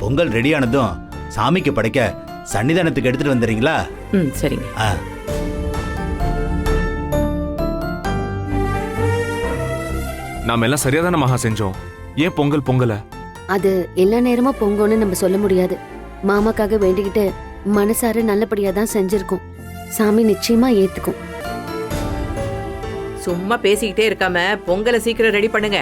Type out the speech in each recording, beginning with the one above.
Pongal ready ஆனதும் சாமிக்கு படைக்க சன்னிதானத்துக்கு எடுத்துட்டு வந்துடுறீங்களா? சரிங்க. நாம எல்லாம் சரியாதான மகா செஞ்சோம். ஏன் பொங்கல் பொங்கல? அது எல்லா நேரமும் பொங்கல்னு நம்ம சொல்ல முடியாது. மாமாக்காக வேண்டிக்கிட்டு மனசார நல்லபடியா தான் செஞ்சிருக்கோம். சாமி நிச்சயமா ஏத்துக்கும். சும்மா பேசிக்கிட்டே இருக்காம பொங்கலை சீக்கிரம் ரெடி பண்ணுங்க.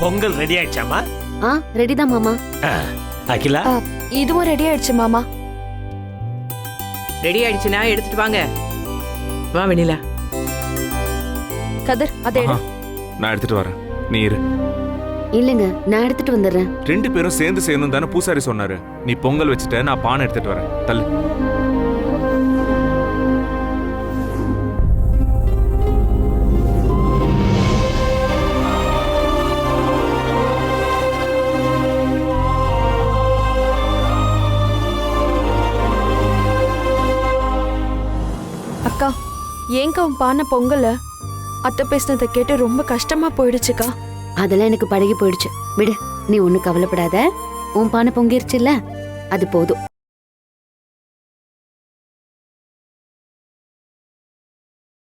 பொங்கல் ரெடி ஆயிடுச்சாமா? ரெடி தான் மாமா. அகிலா, இதுவும் ரெடி ஆயிடுச்சு மாமா. ரெடி ஆயிடுச்சுன்னா எடுத்துட்டு வாங்க. வா வெண்ணிலா. கதிர் அதை எடு. நான் எடுத்துட்டு வரேன், நீ இரு. இல்லங்க, நான் எடுத்துட்டு வந்துடுறேன். 2 பேரும் சேர்ந்து செய்யணும் தானே பூசாரி சொன்னாரு. நீ பொங்கல் வச்சுட்ட, நான் பானை எடுத்துட்டு வரேன். தள்ளு. அக்கா, ஏங்கா உன் பானை பொங்கல? அத்தை பேசினதை கேட்டு ரொம்ப கஷ்டமா போயிடுச்சுக்கா. அதெல்லாம் எனக்கு பழகி போயிடுச்சு. விடு, நீ ஒண்ணு கவலைப்படாத. உன் பானை பொங்கிருச்சுல்ல, அது போதும்.